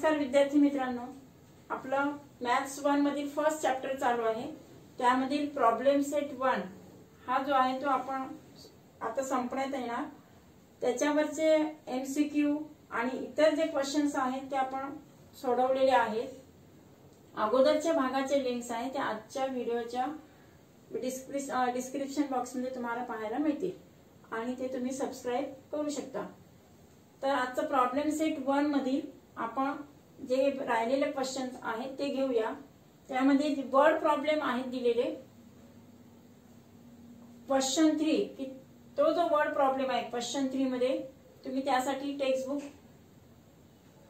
नमस्कार विद्यार्थी मित्रांनो, आपलं मॅथ्स 1 मधील फर्स्ट चॅप्टर चालू आहे। त्यामधील प्रॉब्लेम सेट 1 हा जो आहे तो आपण आता संपण्यात येणार। त्याच्यावरचे एमसीक्यू आणि इतर जे क्वेश्चन्स आहेत ते आपण सोडवलेले आहेत। अगोदरच्या भागाचे लिंक्स आहेत ते आजच्या व्हिडिओच्या डिस्क्रिप्शन बॉक्स मध्ये तुम्हाला पाहायला मिळतील आणि ते तुम्ही सबस्क्राइब करू शकता। तर आजचा प्रॉब्लेम सेट 1 मधील आपण जे राहिलेले क्वेश्चन्स आहेत ते घेऊया। त्यामध्ये वर्ड प्रॉब्लेम आहेत दिलेले। क्वेश्चन 3 की तो जो वर्ड प्रॉब्लेम आहे क्वेश्चन 3 मध्ये तुम्ही त्यासाठी टेक्स्ट बुक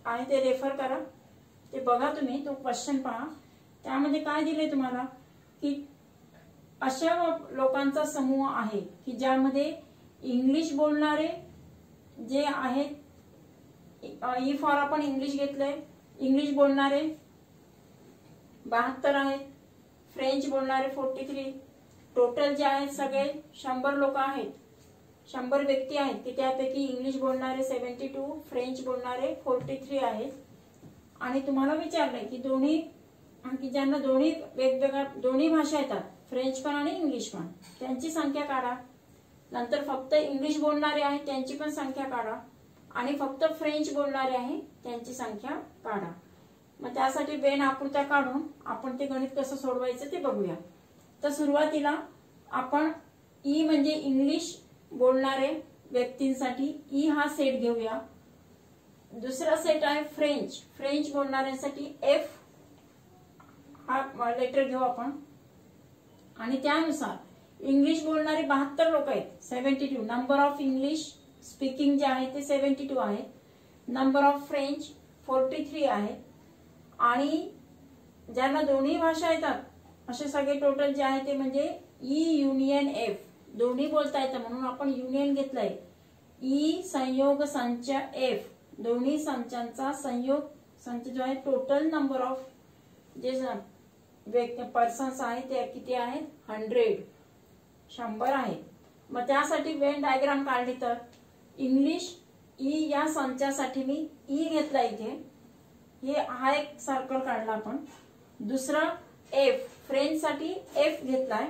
आहे ते रेफर करा, ते बघा, तुम्ही तो क्वेश्चन पहा। त्यामध्ये काय दिले तुम्हाला की अशा लोकांचा समूह आहे की ज्यामध्ये इंग्लिश बोलणारे जे आहेत, ई फॉर आपण इंग्लिश घेतलंय, इंग्लिश बोलणारे 72 आहेत, फ्रेंच बोलणारे 43, टोटल जे आहेत सगळे 100 लोक आहेत, 100 व्यक्ती आहेत की त्यापैकी इंग्लिश बोलणारे 72, फ्रेंच बोलणारे 43 आहेत। आणि तुम्हाला विचारलंय की दोन्ही की ज्यांना दोन्ही भाषा येतात, फ्रेंच पण आणि इंग्लिश पण, त्यांची संख्या काढा। नंतर फक्त इंग्लिश बोलणारे आहेत त्यांची पण संख्या काढा आणि फक्त फ्रेंच बोलणारे आहेत त्यांची संख्या काढा। मग त्यासाठी वेन आकृत्या काढून आपण ते गणित कसं सोडवायचं ते बघूया। तर सुरुवातीला आपण ई म्हणजे इंग्लिश बोलणारे व्यक्तींसाठी ई हा सेट घेऊया। दुसरा सेट आहे फ्रेंच बोलणाऱ्यांसाठी एफ हा लेटर घेऊ आपण। आणि त्यानुसार इंग्लिश बोलणारे 72 लोक आहेत, 72, नंबर ऑफ इंग्लिश स्पीकिंग जे आहे ते 72 आहेत, नंबर ऑफ फ्रेंच 43 आहेत आणि ज्यांना दोन्ही भाषा येतात असे सगळे टोटल जे आहे ते म्हणजे ई युनियन एफ, दोन्ही बोलता येतं म्हणून आपण युनियन घेतलंय। ई संयोग संच एफ, दोन्ही संचांचा संयोग संच जो आहे, टोटल नंबर ऑफ जे पर्सन्स आहेत ते किती आहेत, 100 आहेत। मग त्यासाठी वेन डायग्राम काढली तर इंग्लिश ई या संचासाठी मी ई घेतला इथे, हा एक सर्कल काढला आपण। दुसरा एफ फ्रेंच साठी एफ घेतलाय।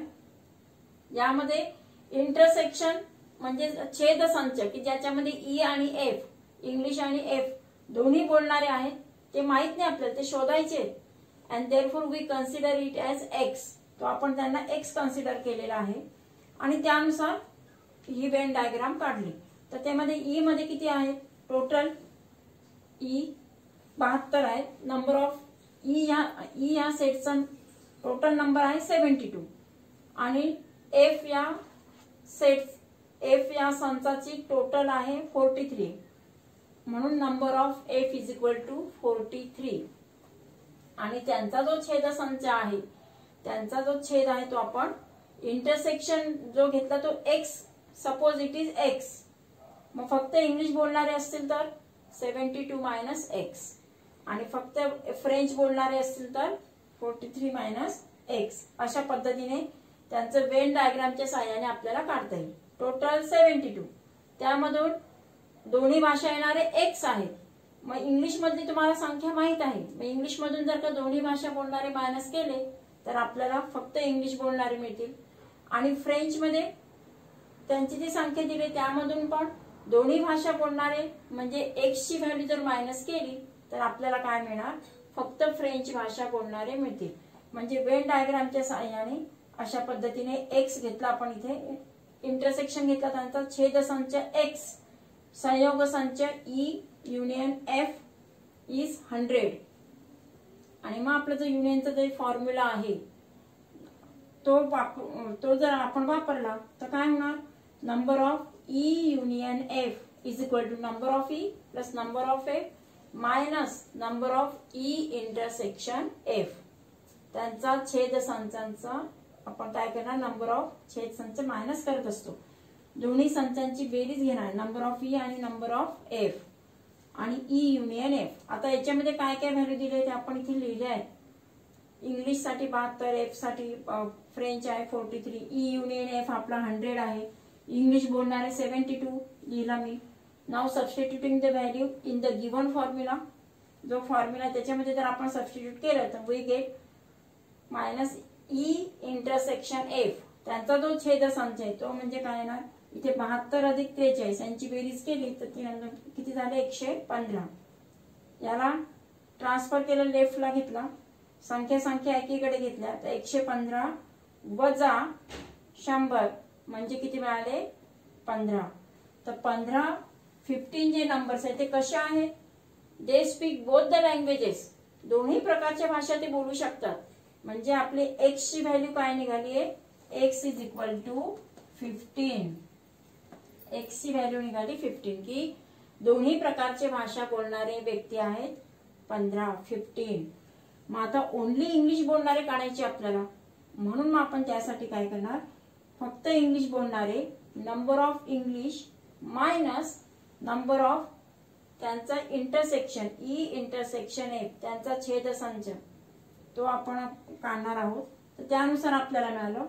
यामध्ये इंटरसेक्शन म्हणजे छेद संच की ज्याच्यामध्ये ई आणि एफ, इंग्लिश आणि एफ दोन्ही बोलणारे आहेत, ते माहित नाही आपल्याला, ते शोधायचे। And therefore we consider it as X, तो आपण त्यांना एक्स कन्सिडर केलेला आहे आणि त्यानुसार ही वेन डायग्राम काढली। तर त्यामध्ये ई मध्ये किती आहेत, टोटल ई 72 आहेत, नंबर ऑफ ई या सेटचा टोटल नंबर आहे 72 आणि एफ या संचाची टोटल आहे 43, म्हणून number of F is equal to 43। आणि त्यांचा जो छेद संच आहे, त्यांचा जो छेद आहे तो आपण इंटरसेक्शन जो घेतला तो x, suppose it is x, मग फक्त इंग्लिश बोलणारे असतील तर 72 मायनस एक्स आणि फक्त फ्रेंच बोलणारे असतील तर 43 मायनस एक्स। अशा पद्धतीने त्यांचं वेन डायग्रामच्या साहाय्याने आपल्याला काढता येईल। टोटल 72, त्यामधून दोन्ही भाषा येणारे एक्स आहेत। मग इंग्लिश मधली तुम्हाला संख्या माहित आहे, मग इंग्लिश मधून जर का दोन्ही भाषा बोलणारे मायनस केले तर आपल्याला फक्त इंग्लिश बोलणारे मिळतील। आणि फ्रेंच मध्ये त्यांची जी संख्या दिली त्यामधून पण दोन्ही भाषा बोलणारे म्हणजे एक्स ची व्हॅल्यू जर मायनस केली तर आपल्याला काय मिळणार, फक्त फ्रेंच भाषा बोलणारे मिळतील। म्हणजे वेन डायग्रामच्या साहाय्याने अशा पद्धतीने एक्स घेतला आपण इथे, इंटरसेक्शन घेतला, त्यांचा छेद संच एक्स, संयोग संच ई युनियन एफ इज 100 आणि मग आपलं जो युनियनचा जो फॉर्म्युला आहे तो जर आपण वापरला तर काय होणार, number of E union F is equal to number of E plus number of F minus number of E intersection F. त्यांचा छेद संचांचा आपण काय करणार, नंबर ऑफ छेद संच मायनस करत असतो, दोन्ही संचांची बेरीज घेणार, नंबर ऑफ ई आणि नंबर ऑफ एफ आणि ई युनियन एफ। आता याच्यामध्ये काय काय व्हॅल्यू दिले ते आपण इथे लिहिले आहेत। इंग्लिश साठी 72, एफ साठी फ्रेंच आहे 43, ई युनियन एफ आपला 100 आहे, इंग्लिश बोलणारे 72 लिहिला मी। Now substituting the value in the given formula, जो फॉर्म्युला त्याच्यामध्ये जर आपण सबस्टिट्यूट केलं तर we get minus E intersection F. त्यांचा जो छेदसंच आहे तो म्हणजे काय येणार, इथे 72 अधिक 43 यांची बेरीज केली तर ती किती झाले 115. याला ट्रान्सफर केलं, लेफ्टला घेतला, संख्या एकीकडे घेतल्या तर 115 वजा 100 म्हणजे किती मिळाले 15. तर 15 15 जे नंबर्स आहेत ते कसे आहेत, they speak both the languages. दोन्ही प्रकारच्या भाषा ते बोलू शकतात. म्हणजे आपली एक्स ची व्हॅल्यू काय निघाली आहे, X is equal to 15. X ची व्हॅल्यू निघाली 15 की दोन्ही प्रकारचे भाषा बोलणारे व्यक्ती आहेत 15. मग आता ओनली इंग्लिश बोलणारे काढायचे आपल्याला, म्हणून मग आपण त्यासाठी काय करणार, फक्त इंग्लिश बोलणारे number of English minus number of त्यांचा इंटरसेक्शन ई इंटरसेक्शन एफ त्यांचा छेदसंच तो आपण काढणार आहोत. तर त्यानुसार आपल्याला मिळालं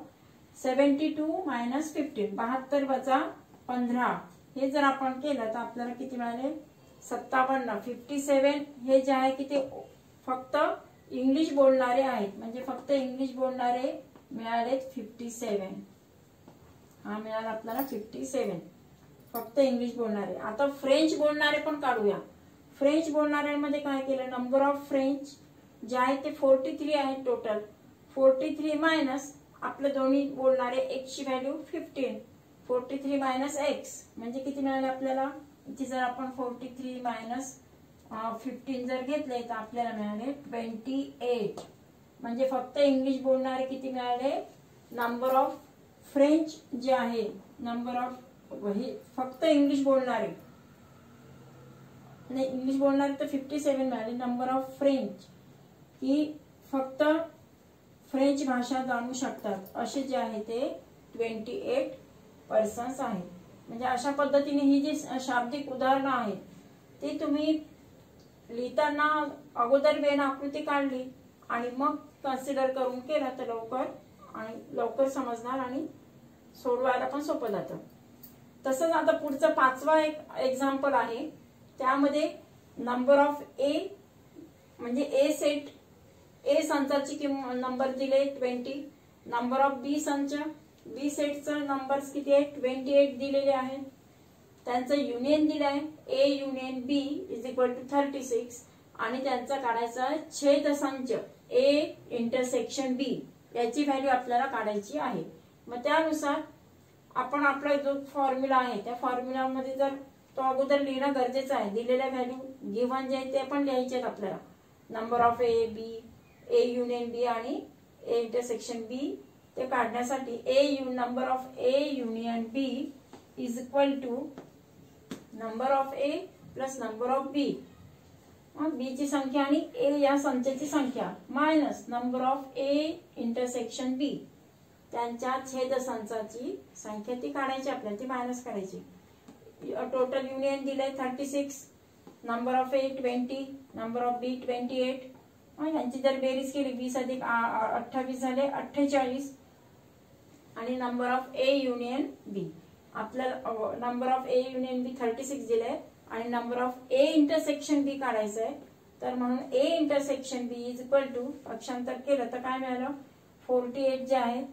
72 मायनस 15 72 वजा 15. हे जर आपण केलं तर आपल्याला किती मिळाले 57. 57 हे जे आहे की ते फक्त इंग्लिश बोलणारे आहेत, म्हणजे फक्त इंग्लिश बोलणारे मिळालेत 57. हा मिळाला आपल्याला 57 फक्त इंग्लिश बोलणारे. आता फ्रेंच बोलणारे पण काढूया. फ्रेंच बोलणाऱ्यांमध्ये काय केलं, नंबर ऑफ फ्रेंच जे आहे ते 43 आहे टोटल. 43 मायनस आपले दोन्ही बोलणारे एक्स ची व्हॅल्यू 15. 43 मायनस एक्स म्हणजे किती मिळाले आपल्याला, इथे जर आपण 43 मायनस 15 जर घेतले तर आपल्याला मिळाले 28. म्हणजे फक्त इंग्लिश बोलणारे किती मिळाले, नंबर ऑफ फ्रेंच जे आहे नंबर ऑफ फक्त इंग्लिश बोलणारे नाही, इंग्लिश बोलणारे तर 57 मिळाले. नंबर ऑफ फ्रेंच की फक्त फ्रेंच भाषा जाणू शकतात असे जे आहे ते 28 पर्सन्स आहेत. म्हणजे अशा पद्धतीने ही जी शाब्दिक उदाहरणं आहेत ती तुम्ही लिहिताना अगोदर वेन आकृती काढली आणि मग कन्सिडर करून केलं तर लवकर समजणार आणि सोडवायला पण सोपं जातं. तसंच आता पुढचं 5वा एक एक्झाम्पल आहे. त्यामध्ये नंबर ऑफ ए म्हणजे ए सेट ए संचाची नंबर दिले 20. नंबर ऑफ बी संच बी सेटचं नंबर्स किती आहे 28 दिलेले आहेत. त्यांचं युनियन दिलं आहे A union B is equal to 36 आणि त्यांचा काढायचा छेदसंच ए इंटरसेक्शन बी याची व्हॅल्यू आपल्याला काढायची आहे. मग त्यानुसार आपण आपला जो फॉर्म्युला आहे त्या फॉर्म्युलामध्ये जर तो अगोदर लिहिणं गरजेचं आहे. दिलेल्या व्हॅल्यू गिव्हन जे आहे ते पण लिहायचे आहेत आपल्याला. Number of A B A union B आणि ए इंटरसेक्शन बी ते काढण्यासाठी number of A union B is equal to number of A plus number of B. B ची संख्या आणि ए या संचाची संख्या minus number of A intersection B त्यांच्या छेदसंचाची संख्या ती काढायची आपल्याला, ती मायनस करायची. टोटल युनियन दिलंय 36. Number of A 20 number of B 28. यांची जर बेरीज केली 20 अधिक 28 झाले 48 आणि number of A union B आपल्याला number of A union B 36 दिलंय आणि number of A intersection B काढायचं आहे. तर म्हणून A intersection B is equal to पक्षांतर केलं तर काय मिळालं 48 जे आहे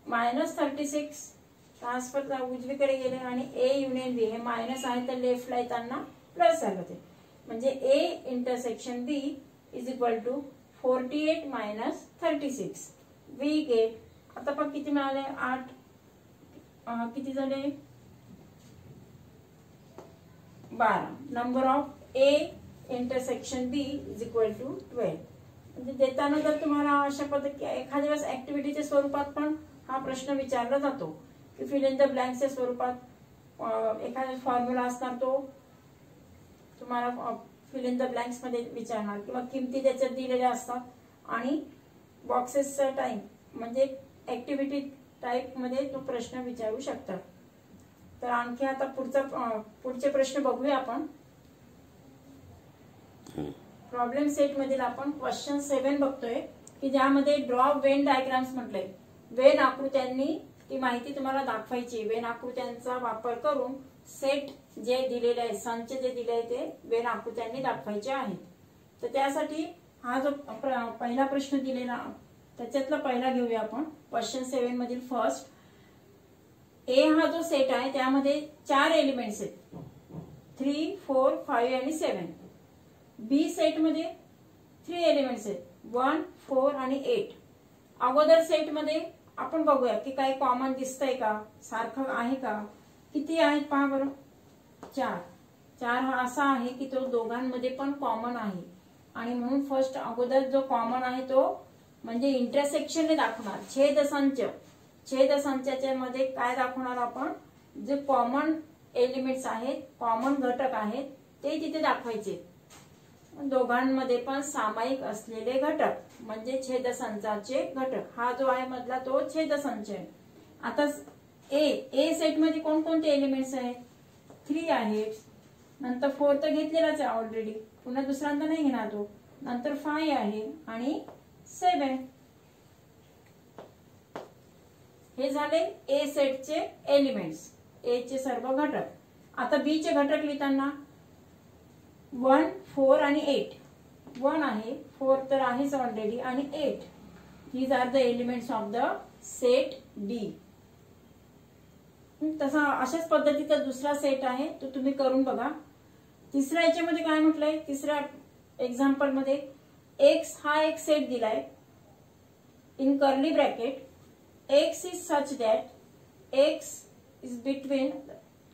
मायनस 36 ट्रान्सफर उजवीकडे गेले आणि ए युनियन बी हे मायनस आहे तर लेफ्टला येताना प्लस झालं ते. म्हणजे A intersection B is equal to 48 minus 36 we get. आता पण किती मिळाले 8 किती झाले 12. Number of A intersection B is equal to 12. म्हणजे देताना जर तुम्हाला अशा पद्धती एखाद्या वेळेस ऍक्टिव्हिटीच्या स्वरूपात पण हा प्रश्न विचारला जातो की फिल इन द ब्लँक्सच्या स्वरूपात एखादा फॉर्म्युला असणार तो तुम्हाला फिल इन द ब्लँक्स मध्ये विचारणार किंवा किमती त्याच्यात दिलेल्या असतात आणि बॉक्सेसचा टाइम म्हणजे ऍक्टिव्हिटी टाइप मध्ये तो प्रश्न विचारू शकतात. तर आणखी आता पुढचे प्रश्न बघूया आपण. प्रॉब्लेम सेट मधील आपण क्वेश्चन 7 बघतोय की ज्यामध्ये ड्रॉ वेन डायग्राम्स म्हटलंय. वेन आकृत्यांनी ती माहिती तुम्हाला दाखवायची. वेन आकृत्यांचा वापर करून सेट जे दिलेले आहे संच जे दिले आहे ते वेन आकृत्यांनी दाखवायचे आहेत. तर त्यासाठी हा जो पहिला प्रश्न दिलेला त्याच्यातला पहिला घेऊया आपण. क्वेश्चन 7 मधील फर्स्ट. ए हा जो सेट आहे त्यामध्ये 4 एलिमेंट्स आहेत, 3, 4, 5 आणि 7. बी सेट मध्ये 3 एलिमेंट्स आहेत, 1, 4 आणि 8. अगोदर सेट मध्ये आपण बघूया की काही कॉमन दिसतंय का, सारखं आहे का. किती आहेत पहा बरं, 4. 4 हा असा आहे की तो दोघांमध्ये पण कॉमन आहे आणि म्हणून फर्स्ट अगोदर जो कॉमन आहे तो म्हणजे इंटरसेक्शनने दाखवणार. छेदसंचाच्या मध्ये काय दाखवणार आपण, जे कॉमन एलिमेंट्स आहेत, कॉमन घटक आहेत ते तिथे दाखवायचे. दोघांमध्ये पण सामायिक असलेले घटक म्हणजे छेदसंचाचे घटक. हा जो आहे मधला तो छेदसंच आहे. आता ए सेट मध्ये कोणकोणते एलिमेंट्स आहेत, 3 आहेत. नंतर 4 तर घेतलेलाच आहे ऑलरेडी, पुन्हा दुसऱ्यांदा नाही घेणार तो. नंतर 5 आहे आणि 7. हे झाले ए सेटचे एलिमेंट्स, ए चे सर्व घटक. आता बी चे घटक लिहिताना 1, 4 आणि 8. 1 आहे, 4 तर आहेच ऑलरेडी आणि 8. These are the elements of the set B. तसा अशाच पद्धतीचा दुसरा सेट आहे तो तुम्ही करून बघा. तिसऱ्या याच्यामध्ये काय म्हटलंय, तिसऱ्या एक्झाम्पल मध्ये एक्स हा एक सेट दिलाय in curly bracket. X is such that x is between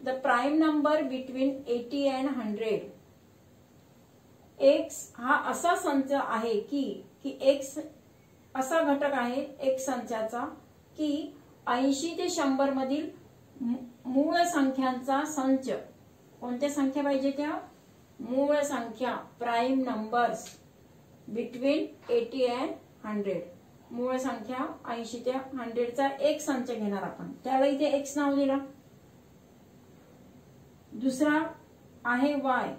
the prime number between 80 and 100. X हा असा संच आहे की एक्स असा घटक आहे एक्स संचाचा की 80 ते 100 मधील मूळ संख्यांचा संच. कोणत्या संख्या पाहिजे त्या, मूळ संख्या, प्राइम नंबर्स बिटवीन 80 अँड 100. मूळ संख्या 80 ते 100 चा एक संच घेणार आपण, त्याला इथे एक्स नाव दिलं. दुसरा आहे वाय.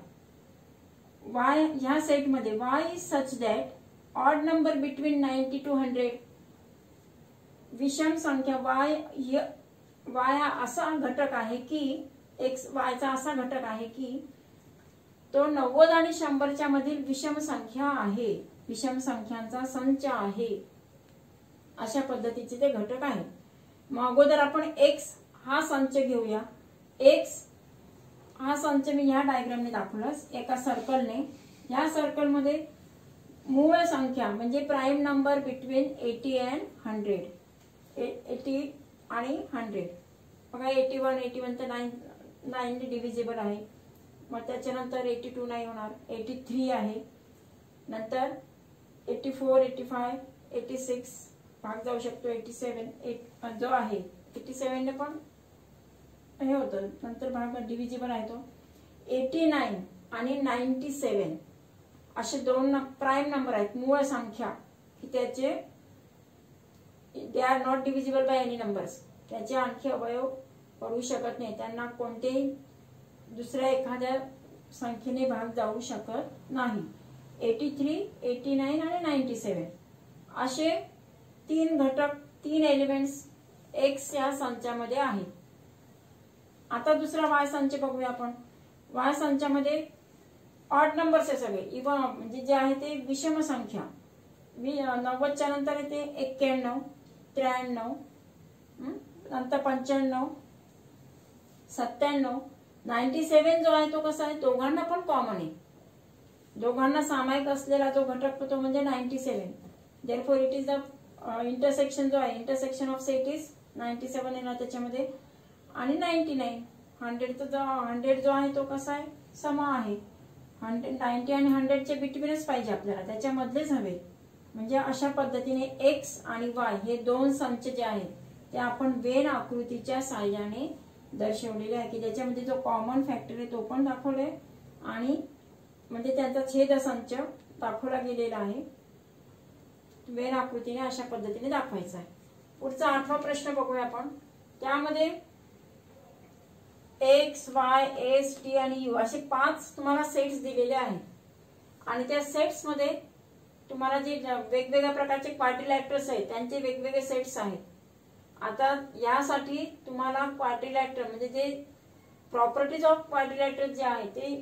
वाय ह्या सेट मध्ये Y is such that odd number between 90 to 100. विषम संख्या वाय हा असा घटक आहे की एक्स वायचा असा घटक आहे की तो 90 आणि 100च्या मधील विषम संख्या आहे, विषम संख्यांचा संच आहे. अशा पद्धतीचे ते घटक आहे. मग अगोदर आपण एक्स हा संच घेऊया. एक्स हा संच मी ह्या डायग्रामने दाखवलास एका सर्कलने. या सर्कल मध्ये मूळ संख्या म्हणजे प्राइम नंबर बिटवीन 80 अँड 100. 80 आणि 100. बघा 81 तर 9 डिव्हिजिबल आहे. मग त्याच्यानंतर 82 नाही होणार, 83 आहे. नंतर 84, 85, 86 भाग जाऊ शकतो. 87 जो आहे 87 ने पण हे होतं, नंतर भाग डिव्हिजिबल आहे तो. 89 आणि 97 असे दोन प्राइम नंबर आहेत, मूळ संख्या की त्याचे they are not divisible by any numbers. त्याचे आणखी अवयव पडू शकत नाही, त्यांना कोणतेही दुसऱ्या एखाद्या संख्येने भाग जाऊ शकत नाही. 83, 89 आणि 97 असे 3 घटक, 3 एलिमेंट्स एक्स या संचामध्ये आहेत. आता दुसरा वाय संच बघूया आपण. वाय संचामध्ये ऑड नंबर्स आहे सगळे, इवन म्हणजे जे आहे ते विषम संख्या. 90च्या नंतर येते 91, 93, नंतर 95, 97. 97 जो आहे तो कसा आहे, दोघांना पण कॉमन आहे. दोघांना सामायिक असलेला जो घटक तो म्हणजे 97. Therefore it is the intersection जो आहे, इंटरसेक्शन ऑफ सेट इज 97 येणार त्याच्यामध्ये. आणि 99 100 जो आहे तो कसा आहे, समा आहे. 90 आणि 100 चे बिटवीनच पाहिजे आपल्याला, त्याच्यामधलेच हवे. म्हणजे अशा पद्धतीने एक्स आणि वाय हे दोन संच जे आहेत ते आपण वेन आकृतीच्या साहाय्याने दर्शवलेले आहे की ज्याच्यामध्ये जो कॉमन फॅक्टर आहे तो पण दाखवलाय आणि म्हणजे त्यांचा छेदसंच दाखवला गेलेला आहे. वेन आकृतीने अशा पद्धतीने दाखवायचा आहे. पुढचा 8वा प्रश्न बघूया आपण. त्यामध्ये एक्स, वाय, एस, टी आणि यू असे 5 तुम्हाला सेट्स दिलेले आहेत आणि त्या सेट्स मध्ये तुम्हाला जे वेगवेगळ्या प्रकारचे क्वाड्रिलॅटरल्स आहेत त्यांचे वेगवेगळे सेट्स आहेत. आता यासाठी तुम्हाला क्वाड्रिलॅटरल म्हणजे जे प्रॉपर्टीज ऑफ क्वाड्रिलॅटरल जे आहे ते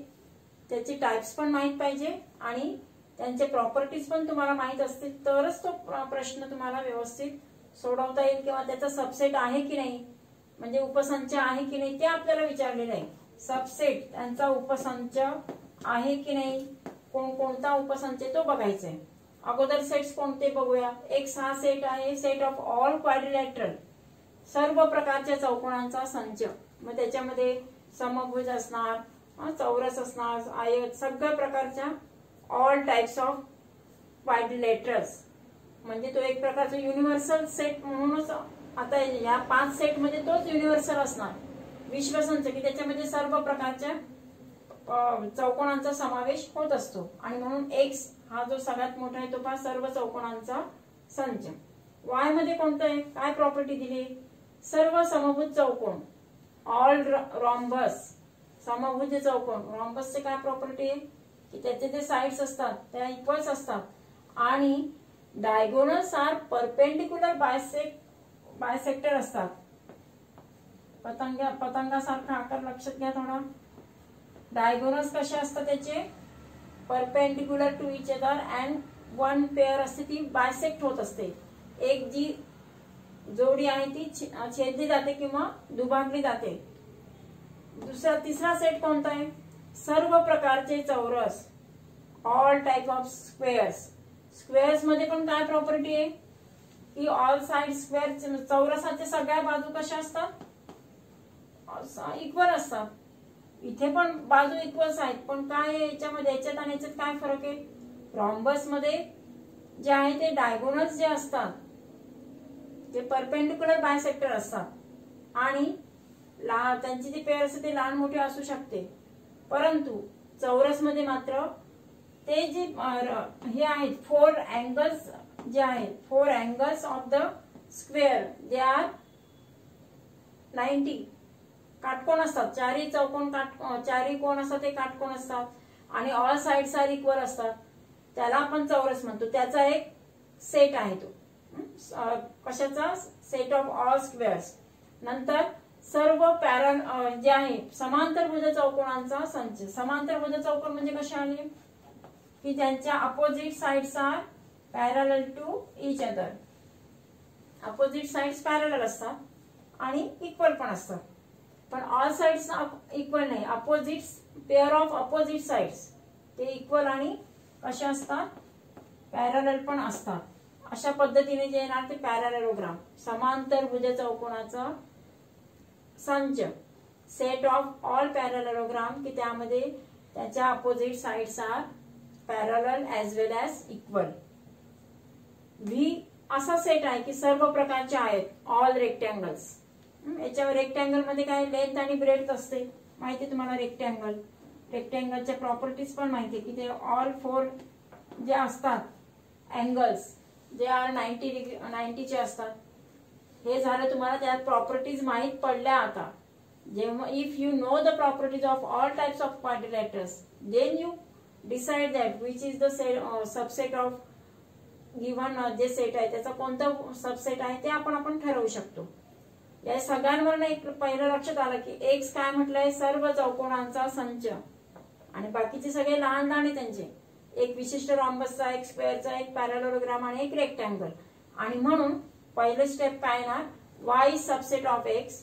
त्याचे टाइप्स पण माहित पाहिजे आणि त्यांचे प्रॉपर्टीज पण तुम्हाला माहित असतील तरच तो प्रश्न तुम्हाला व्यवस्थित सोडवता येईल, किंवा त्याचा सबसेट आहे की नाही, म्हणजे उपसंच आहे की नाही ते आपल्याला विचारलेलं आहे. सबसेट त्यांचा उपसंच आहे की नाही, कोणता उपसंच तो बघायचा आहे. अगोदर सेट्स कोणते बघूया. एक्स हा सेट आहे, सेट ऑफ ऑल क्वाड्रिलॅटरल, सर्व प्रकारच्या चौकोनांचा संच. मग त्याच्यामध्ये समभुज असणार, चौरस असणार, आयत, सगळ्या प्रकारच्या ऑल टाइप्स ऑफ क्वाड्रिलॅटरल्स, म्हणजे तो एक प्रकारचा युनिव्हर्सल सेट म्हणूनच. आता या 5 सेट मध्ये तोच युनिव्हर्सल असणार विश्वसंच, की त्याच्यामध्ये सर्व प्रकारच्या चौकोनांचा समावेश होत असतो. आणि म्हणून एक्स हा जो सगळ्यात मोठा आहे तो पहा सर्व चौकोनांचा संच. वाय मध्ये कोणतं आहे, काय प्रॉपर्टी दिली, सर्व समभुज चौकोन, ऑल रॉम्बस, समभुज चौकोन. रॉम्बसचे काय प्रॉपर्टी आहे की त्याचे जे साइड्स असतात त्या इक्वल्स असतात आणि डायगोनल्स आर परपेंडिक्युलर बायसेक्टर असतात. पतंगासारखा आकार लक्षात घ्या थोडा. डायगोनल्स कसे असतात त्याचे, perpendicular to each other and one pair असते ती बायसेक्ट होत असते. एक जी जोडी आहे ती छेदली जाते किंवा दुभागली जाते. तिसरा सेट कोणता आहे, सर्व प्रकारचे चौरस, all type of squares. Squares मध्ये पण काय प्रॉपर्टी आहे की ऑल साइड स्क्वेअर, चौरसाच्या सगळ्या बाजू कशा असतात, इक्वल असतात. इथे पण बाजू इक्वल्स आहेत, पण काय याच्यामध्ये, याच्यात आणि याच्यात काय फरक आहे. रॉम्बस मध्ये जे आहे ते डायगोनल्स जे असतात ते परपेंडिक्युलर बायसेक्टर असतात आणि त्यांची जी पेअर असते ते लहान मोठी असू शकते. परंतु चौरस मध्ये मात्र ते जे हे आहेत 4 अँगल्स जे आहेत, 4 angles of the square they are 90 काटकोन असतात. चारही चौकोन चारही कोण असतात ते काटकोन असतात आणि ऑल साइड्स आर इक्वल असतात. त्याला आपण चौरस म्हणतो. त्याचा एक सेट आहे तो कशाचा, सेट ऑफ ऑल स्क्वेअर्स. नंतर सर्व पॅरल जे आहे समांतरभुज चौकोनांचा संच. समांतरभुज चौकोन म्हणजे कसे आले की त्यांच्या opposite sides are parallel to each other. Opposite sides parallel असतात आणि इक्वल पण असतात, पण ऑल साइड्स इक्वल नाही. Opposite pair of opposite sides ते इक्वल आणि कशा असतात, पॅरलल पण असतात. अशा पद्धतीने जे येणार ते पॅरलेलोग्राम, समांतरभुज चौकोनाचा संच, सेट ऑफ ऑल पॅरलेलोग्राम, की त्यामध्ये त्याच्या opposite sides are parallel as well as equal. V असा सेट आहे की सर्व प्रकारचे आहेत, ऑल रेक्टँगल्स. याच्यावर रेक्टँगल मध्ये काय लेंथ आणि ब्रेड्थ असते माहिती तुम्हाला. रेक्टँगलच्या प्रॉपर्टीज पण माहिती की ते ऑल 4 जे असतात अँगल्स जे आर 90 चे असतात. हे झालं तुम्हाला त्यात प्रॉपर्टीज माहित पडल्या. आता जेव्हा if you know the properties of all types of quadrilaterals then you decide that which is the subset of given जे सेट आहे त्याचा कोणता सबसेट आहे ते आपण ठरवू शकतो. या सगळ्यांवर एक पहिलं लक्षात आलं की एक्स काय म्हटलंय, सर्व चौकोनांचा संच, आणि बाकीचे सगळे लहान लहान आहे त्यांचे, एक विशिष्ट रॉम्बसचा, एक स्क्वेअरचा, एक पॅरलेलोग्राम आणि एक रेक्टँगल. आणि म्हणून पहिले स्टेप काय येणार, y is subset of x,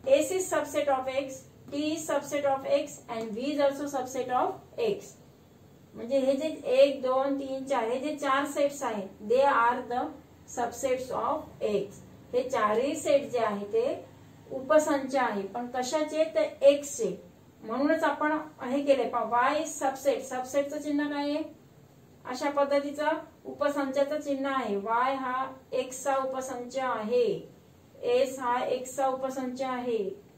s is subset of x, t is subset of x and v is also subset of x. म्हणजे हे जे 1 2 3 4 हे जे 4 सेट्स आहेत दे are the subsets of x. हे चारही सेट जे आहे ते उपसंच आहे, पण कशाचे, तर x चे. म्हणूनच आपण हे केले y is subset. सबसेटचं चिन्ह काय आहे, अशा पद्धतीचा उपसंचाचं चिन्ह आहे. y हा x चा उपसंच आहे, s हा x चा उपसंच आहे,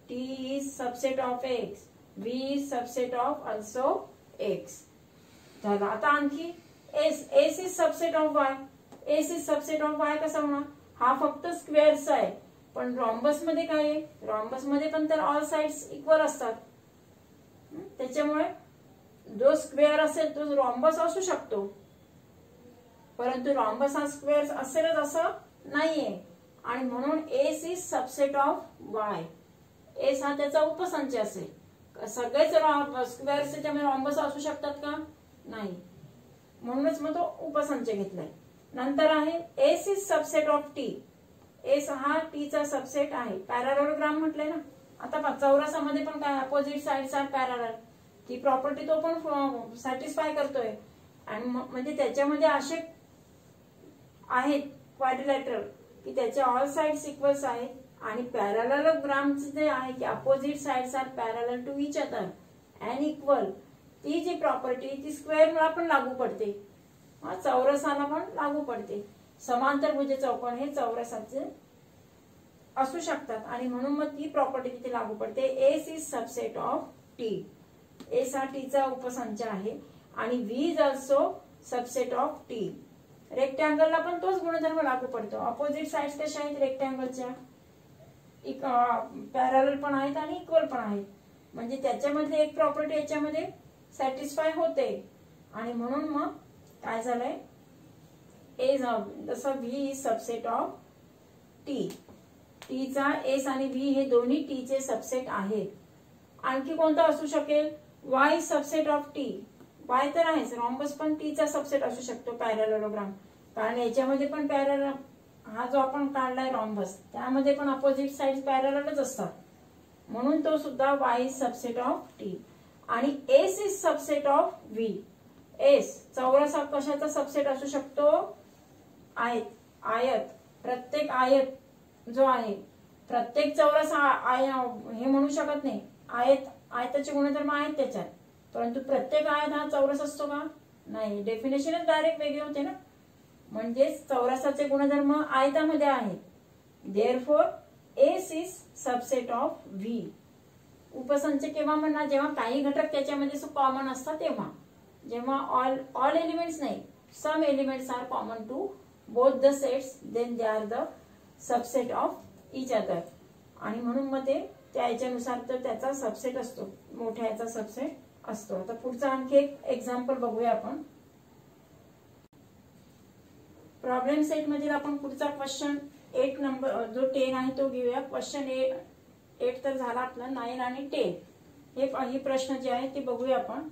t is subset of x, v is subset of also x. झालं. आता आणखी s is subset of y. s is subset of y कसा होणार, हा फक्त स्क्वेअरचा आहे, पण रॉम्बस मध्ये काय आहे, रॉम्बस मध्ये पण तर ऑल साइड्स इक्वल असतात. त्याच्यामुळे जो स्क्वेअर असेल तो रॉम्बस असू शकतो, परंतु रॉम्बस हा स्क्वेअर असेलच असं नाहीये. आणि म्हणून S is subset of Y. S हा त्याचा उपसंच असेल. सगळेच स्क्वेअर्स त्याच्यामध्ये रॉम्बस असू शकतात का, नाही. म्हणूनच मग तो उपसंच घेतलाय. नंतर आहे S is subset of T. S हा टी चा सबसेट आहे. पॅरॅललोग्राम म्हटलंय ना. आता चौरसामध्ये पण काय अपोजिट साइड्स आर पॅरॅलल, ती प्रॉपर्टी तो पण सॅटिस्फाय करतोय. आणि म्हणजे त्याच्यामध्ये असे आहेत क्वाड्रिलॅटरल की त्याचे ऑल साइड्स इक्वल्स आहेत. आणि पॅरॅललोग्रामचे जे आहे की opposite sides are parallel to each other and equal, ती जी प्रॉपर्टी ती स्क्वेअरला पण लागू पडते, चौरसाला पण लागू पडते. समांतरभुज चौकोन हे चौरसाचे असू शकतात आणि म्हणून मग ती प्रॉपर्टी तिथे लागू पडते. S is subset of T. S हा टी चा उपसंच आहे आणि V is also subset of T. रेक्टँगलला पण तोच गुणधर्म लागू पडतो. अपोजिट साइड्स कशा आहेत रेक्टँगलच्या, पॅरॅलल पण आहेत आणि इक्वल पण आहेत. म्हणजे त्याच्यामध्ये एक प्रॉपर्टी याच्यामध्ये सॅटिस्फाय होते आणि म्हणून मग काय झालंय, जसं V is subset of T. T चा एस आणि व्ही हे दोन्ही टी चे सबसेट आहेत. आणखी कोणता असू शकेल, Y is subset of T. Y तर आहेच, रॉम्बस पण टी चा सबसेट असू शकतो पॅरॅललोग्राम, कारण याच्यामध्ये पण पॅरॅलल हा जो आपण काढलाय रॉम्बस त्यामध्ये पण अपोजिट साइड पॅरॅललच असतात, म्हणून तो सुद्धा Y is subset of T. आणि S is subset of V. S चौरसा कशाचा सबसेट असू शकतो, आयत. आयत प्रत्येक आयत जो आहे, प्रत्येक चौरस हे म्हणू शकत नाही. आयताचे गुणधर्म आहेत त्याच्यात, परंतु प्रत्येक आयत हा चौरस असतो का, नाही. डेफिनेशनच डायरेक्ट वेगळी होते ना. म्हणजे चौरसाचे गुणधर्म आयतामध्ये आहेत. Therefore S is subset of V. उपसंच केव्हा म्हणणार, जेव्हा काही घटक त्याच्यामध्ये कॉमन असतात तेव्हा. जेव्हा ऑल एलिमेंट्स नाही, some elements are common to both the sets, then they are the subset of each other. आणि म्हणून मग ते त्या याच्यानुसार तर त्याचा सबसेट असतो, मोठ्या याचा सबसेट असतो. आता पुढचा आणखी एक एक्झाम्पल बघूया आपण. प्रॉब्लेम सेट मधील आपण पुढचा क्वेश्चन 8 नंबर जो 10 आहे तो घेऊया. क्वेश्चन 8 तर झाला आपला, 9 आणि 10 हे प्रश्न जे आहे ते बघूया आपण.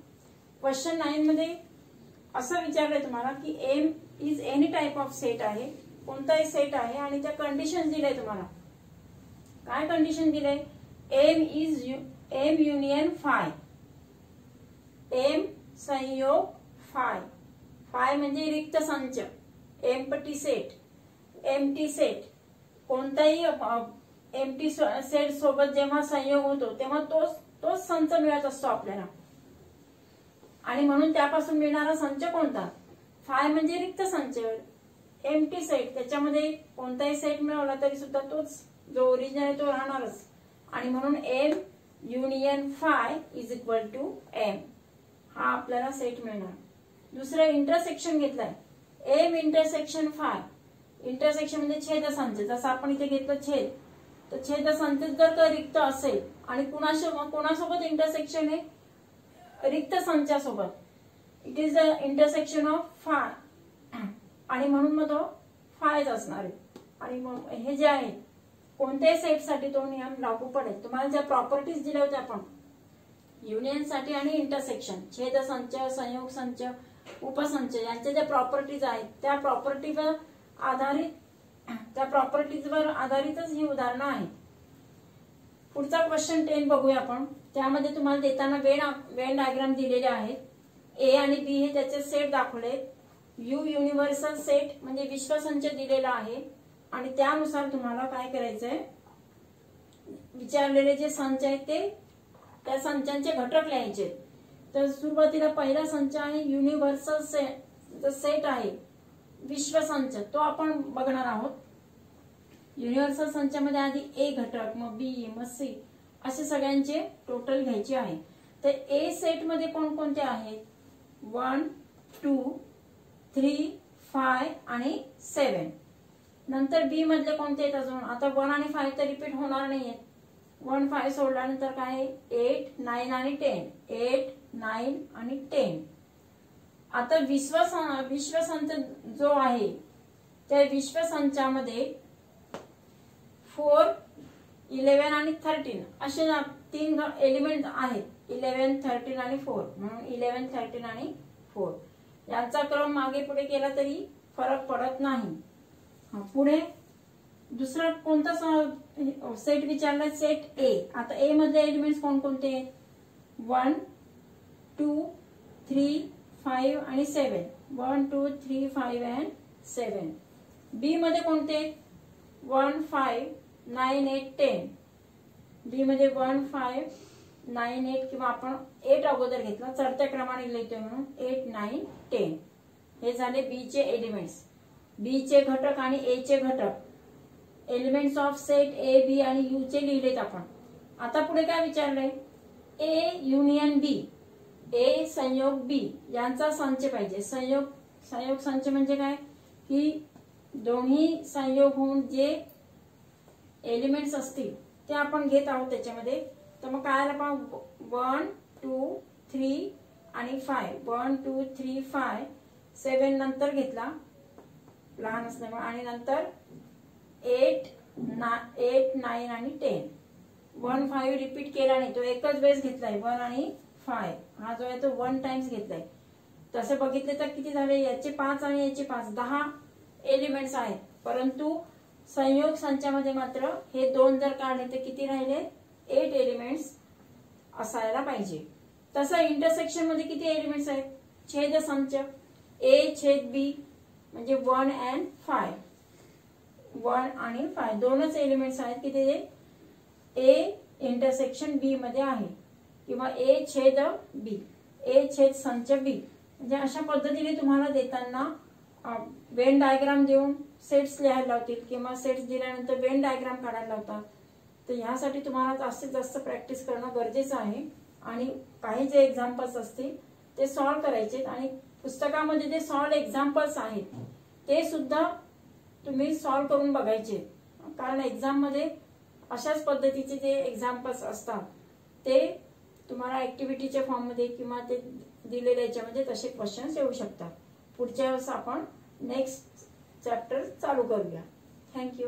क्वेश्चन 9 मध्ये असं विचारलंय तुम्हाला की M is any type of set आहे, कोणताही सेट आहे आणि त्या कंडिशन दिले तुम्हाला. काय कंडिशन दिले, एम युनियन फाय. एम संयोग फाय. फाय म्हणजे रिक्त संच. Empty set. एम्प्टी सेट कोणताही एम्प्टी सेट सोबत जेव्हा संयोग होतो तेव्हा तोच संच मिळत असतो आपल्याला. आणि म्हणून त्यापासून मिळणारा संच कोणता, फाय म्हणजे रिक्त संच. एम्प्टी सेट त्याच्यामध्ये कोणताही सेट मिळवला तरी सुद्धा तोच जो ओरिजिनल आहे तो राहणारच. आणि म्हणून M union phi is equal to M, हा आपल्याला सेट मिळणार. दुसरं इंटरसेक्शन घेतलाय, एम इंटरसेक्शन फाय. इंटरसेक्शन म्हणजे छेदसंच. जसं आपण इथे घेतलं छेद, तर छेदसंच जर का रिक्त असेल आणि कोणासोबत इंटरसेक्शन आहे, रिक्त संचासोबत, it is the intersection of phi. आणि म्हणून मग तो फायच असणार आहे. आणि मग हे जे आहे कोणत्याही सेटसाठी तो नियम लागू पडेल. तुम्हाला ज्या प्रॉपर्टीज दिल्या होत्या आपण युनियन साठी आणि इंटरसेक्शन, छेदसंच, संयोग संच, उपसंच यांच्या ज्या प्रॉपर्टीज आहेत त्या प्रॉपर्टीवर आधारितच ही उदाहरणं आहेत. पुढचा क्वेश्चन 10 बघूया आपण. त्यामध्ये तुम्हाला देताना वेन डायग्राम दिलेले आहेत. ए आणि बी हे त्याचे सेट दाखवले. यू युनिव्हर्सल सेट म्हणजे विश्वसंच दिलेला आहे आणि त्यानुसार तुम्हाला काय करायचंय, विचारलेले जे संच आहेत ते त्या संचांचे घटक लिहायचे. तर सुरुवातीला पहिला संच आहे युनिव्हर्सल सेट आहे विश्वसंच, तो आपण बघणार आहोत. युनिव्हर्सल संचामध्ये आधी ए घटक, मग बी, मग सी असे सगळ्यांचे टोटल घ्यायचे आहे. तर ए सेट मध्ये कोणकोणते आहेत, 1, 2, 3, 5 आणि 7. नंतर बी मधले कोणते आहेत अजून, आता 1 आणि 5 तर रिपीट होणार नाहीये. 1, 5 सोडल्यानंतर काय 8, 9 आणि 10. 8, 9 आणि 10. आता विश्वसंच जो आहे त्या विश्वसंचामध्ये 4, 11 आणि 13 असे 3 एलिमेंट आहेत. 11, 13 आणि 4 म्हणून 11, 13 आणि 4. यांचा क्रम मागे पुढे केला तरी फरक पडत नाही. पुढे दुसरा कोणता सेट विचारला? सेट ए. आता ए मधले एलिमेंट्स कोणकोणते? 1 2 3 5 आणि 7. 1 2 3 5 अँड 7. बी मध्ये कोणते? 1 5 9 8 10. बी मध्ये 1 5 9 8 किंवा आपण 8 अगोदर घेतला, चढत्या क्रमाने लिहितोय म्हणून 8 9 10. हे झाले बी चे एलिमेंट्स. बी चे घटक आणि ए चे घटक. Elements of set A B आणि यू चे लिहिलेत आपण. आता पुढे काय विचारलंय? ए युनियन बी. ए संयोग बी यांचा संच पाहिजे. संयोग संच म्हणजे काय? की दोन्ही संयोग होऊन जे एलिमेंट्स असतील ते आपण घेत आहोत त्याच्यामध्ये. तर मग काय आलं? आपण 1 2 3 आणि 5. 1 2 3 5 7 नंतर घेतला लहान असल्यामुळे, आणि नंतर 8 9 आणि 10. 1 5 रिपीट केला नाही, तो एकच वेळेस घेतलाय. 1 आणि 5 हा जो आहे तो 1 टाइम्स घेतलाय. तसे बघितले तर किती झाले? याचे 5 आणि याचे 5, 10 एलिमेंट्स आहेत. परंतु संयोग संचामध्ये मात्र हे 2 जर काढले तर किती राहिले? 8 एलिमेंट्स असायला पाहिजे. तसं इंटरसेक्शन मध्ये किती एलिमेंट्स आहेत? छेद संच ए छेद बी म्हणजे 1 अँड 5. 1 आणि 5 दोनच एलिमेंट्स आहेत की ते ए इंटरसेक्शन बी मध्ये आहे, किंवा ए छेद बी, ए छेद संच बी. म्हणजे अशा पद्धतीने तुम्हाला देताना वेन डायग्राम देऊन सेट्स लिहायला लावतील किंवा सेट्स दिल्यानंतर वेन डायग्राम काढायला लावतात. तर ह्यासाठी तुम्हाला जास्तीत जास्त प्रॅक्टिस करणं गरजेचं आहे. आणि काही जे एक्झाम्पल्स असतील ते सॉल्व्ह करायचे, आणि पुस्तकामध्ये जे सॉल्व्ह एक्झाम्पल्स आहेत ते सुद्धा तुम्ही सॉल्व्ह करून बघायचे. कारण एक्झाम मध्ये अशाच पद्धतीचे जे एक्झाम्पल्स असतात ते तुम्हाला ऍक्टिव्हिटीच्या फॉर्म मध्ये किंवा ते दिलेल्या याच्यामध्ये तसे क्वेश्चन्स येऊ शकतात. पुढच्या वेळेस आपण नेक्स्ट चॅप्टर चालू करूया. थँक्यू.